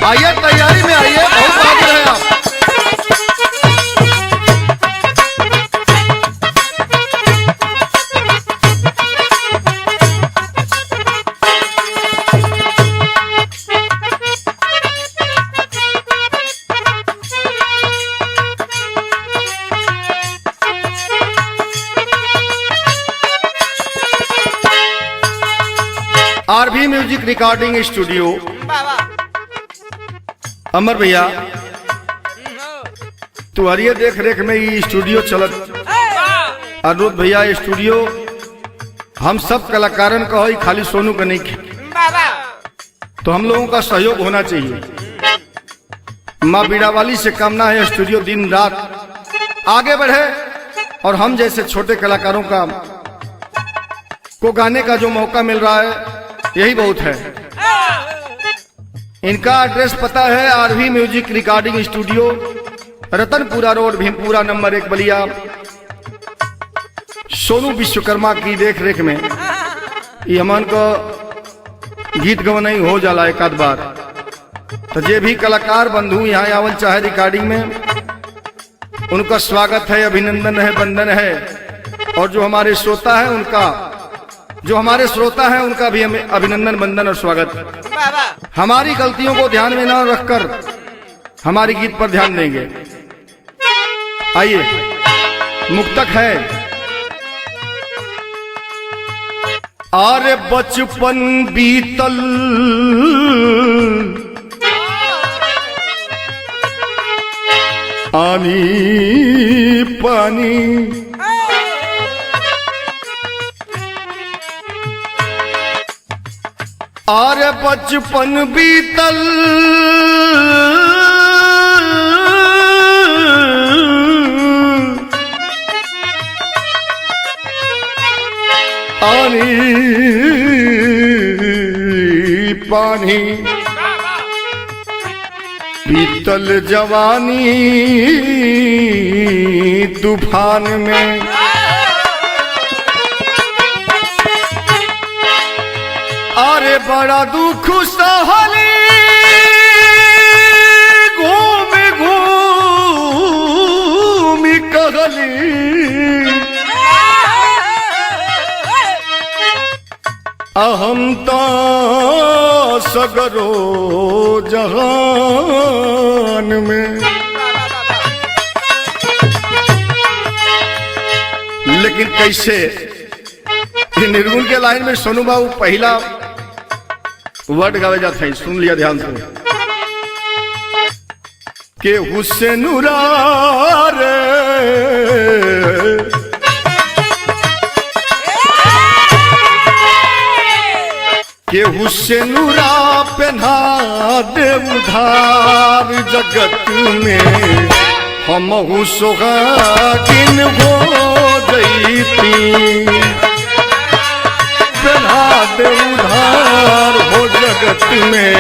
आइए तैयारी में आइए, बहुत बहादुर है आप। आरवी म्यूजिक रिकॉर्डिंग स्टूडियो अमर भैया तुम्हारी देख रेख में ये स्टूडियो चलत। अनुरोध भैया ये स्टूडियो हम सब कलाकारन का हो, खाली सोनू का नहीं है, तो हम लोगों का सहयोग होना चाहिए। माँ बीड़ावाली से कामना है स्टूडियो दिन रात आगे बढ़े और हम जैसे छोटे कलाकारों का को गाने का जो मौका मिल रहा है यही बहुत है। इनका एड्रेस पता है RV music recording studio, Ratanpura road, Bhimpura number 1 Ballia. Sonu Vishwakarma की देख रेख में ये हमन को गीत गवनई हो जाला एक आध बार। तो जे भी कलाकार बंधु यहाँ आवन चाहे रिकॉर्डिंग में, उनका स्वागत है, अभिनंदन है, वंदन है। और जो हमारे श्रोता है उनका भी हमें अभिनंदन, वंदन और स्वागत। हमारी गलतियों को ध्यान में न रखकर हमारी गीत पर ध्यान देंगे। आइए मुक्तक है। आरे बचपन बीतल आनी पानी, आरे बचपन बीतल आनी पानी, बीतल जवानी तूफान में। अरे बड़ा दुख सहली घूम कहली, अहम तो सगरो जहान में। लेकिन कैसे निर्गुण के लाइन में सोनू बाबू पहला वर्ड गावे जाते हैं, सुन लिया ध्यान से। के हुसैन रे के हुसैनुरा पहना दे उधार जगत में, हम सुहागिन हो जईती, पहना दे उधार हो जगत में।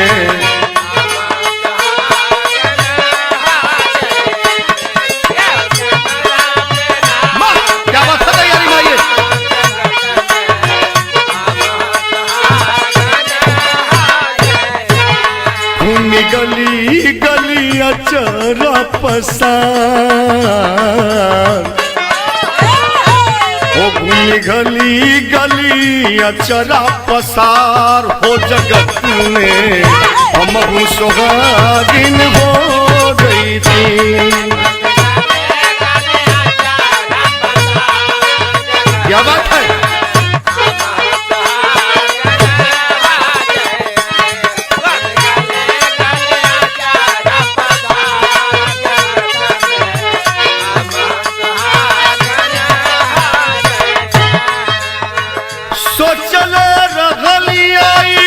क्या बात है तैयारी में? घूमी गली गली अचरा पसार, ओ घूमी गली गली अचरा पसार हो जगत में, हम सुहागिन हो गई थी। क्या बात है? सोचल रहली आई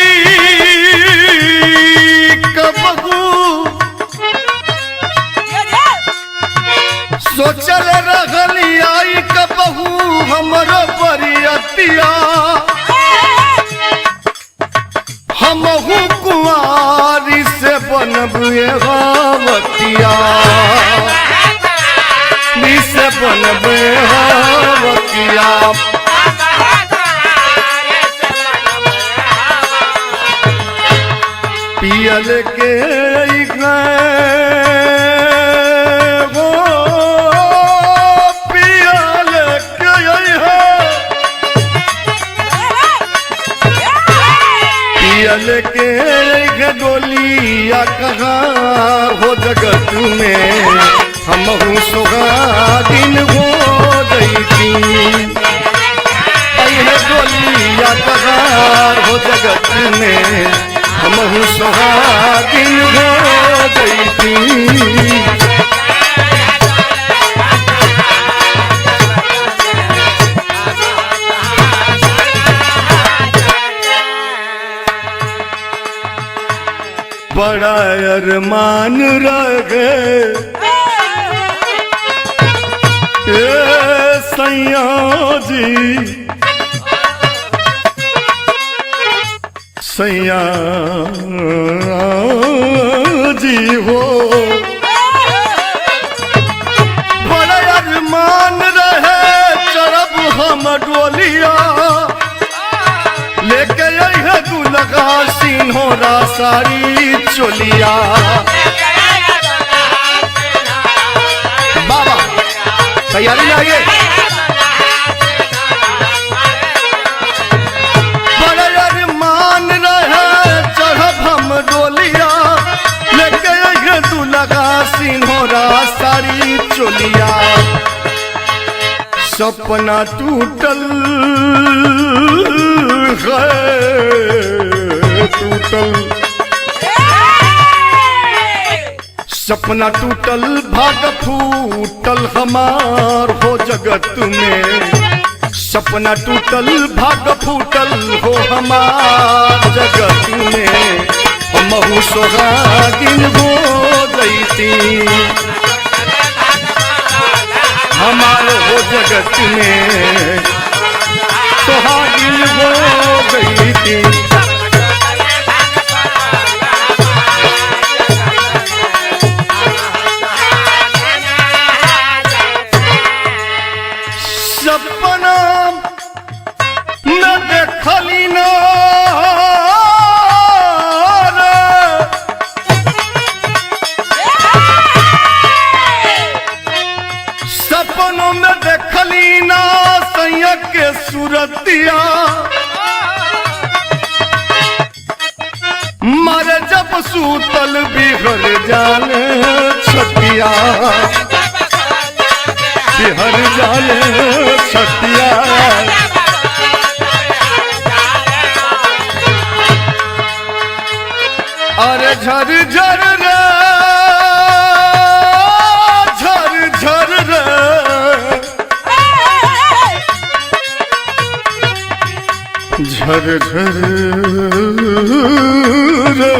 कबहू, सोचल रहली आई कबहू हमरो बरियतिया, हमहू कुंवारी से बनबे हावतिया, से बनबे हावतिया। पियल के वो पियल के पियल के डोलिया कहाँ हो जगत में हम सुहागिन हो जैती डोलिया कहाँ हो जगत में हम सुहागिन हो जैती बड़ा अरमान रहे सैया जी सैया जी हो बड़ा अरमान रहे चरब हम डोलिया लेके है दुल्हा सिन्होरा साड़ी चोलिया बाबा तैयारी में आइए बड़ा अरमान रहे चढ़ब हम डोलिया लेके है दुल्हा सिन्होरा साड़ी चोलिया सपना टूटल टूटल सपना टूटल भाग फूटल हमार हो जगत में सपना टूटल भाग फूटल हो हमार जगत में हमहु सोहागिन हो जैती हमार हो जगत में सुहागिन हो गई थी सपना न देखली न सपनों में देखली ना सैया के सूरतिया मर जब सूतल बिहर जाने छतिया बिहर जाने छतिया अरे झर झर रे झर झर रे झर झर रे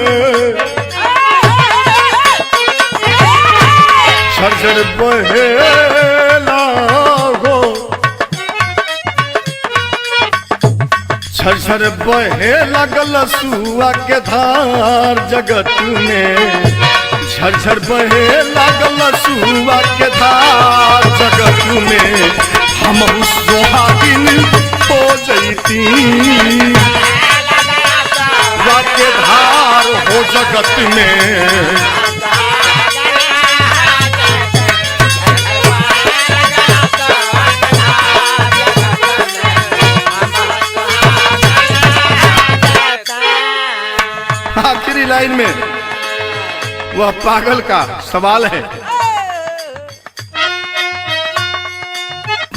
झर बहेला हो झर बहे लगल सुआ के धार जगत में झर बहे लगल सुआ के धार जगत में हम सुहागिन हो जैती के धार हो जगत में आखिरी लाइन में वह पागल का सवाल है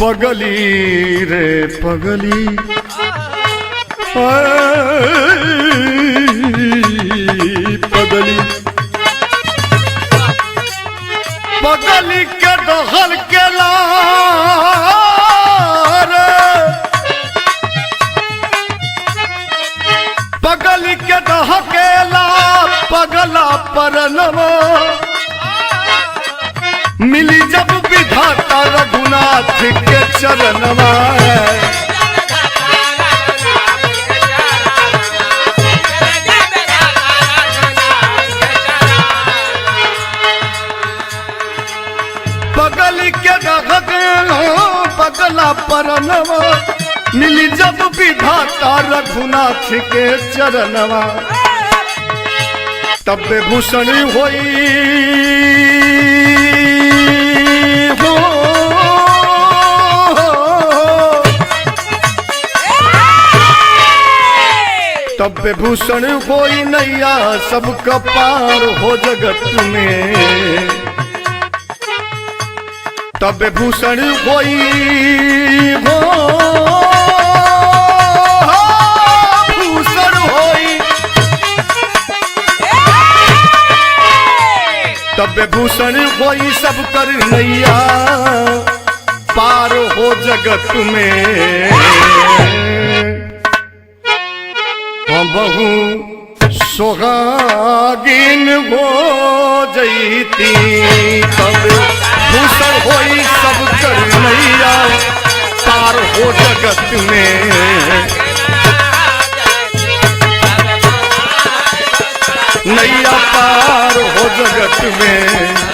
पगली रे पगली पगली पगली के दहल के लार पगली के दहकेला पगला परनवा मिली जब विधाता रघुनाथ के चरणवा पगली के दहकेला पगला परनवा मिली जब विधाता रघुनाथ के चरणवा तब भूषण होई हो तब भूषण होई नैया सबका पार हो जगत में। तब भूषण होई हो भूषण होई तब भूषण होई सब कर नैया पार हो जगत में। बहु सोहागिन हो जईती तब भूषण होई सब कर नैया पार हो जगत में। नैया पार हो जगत में।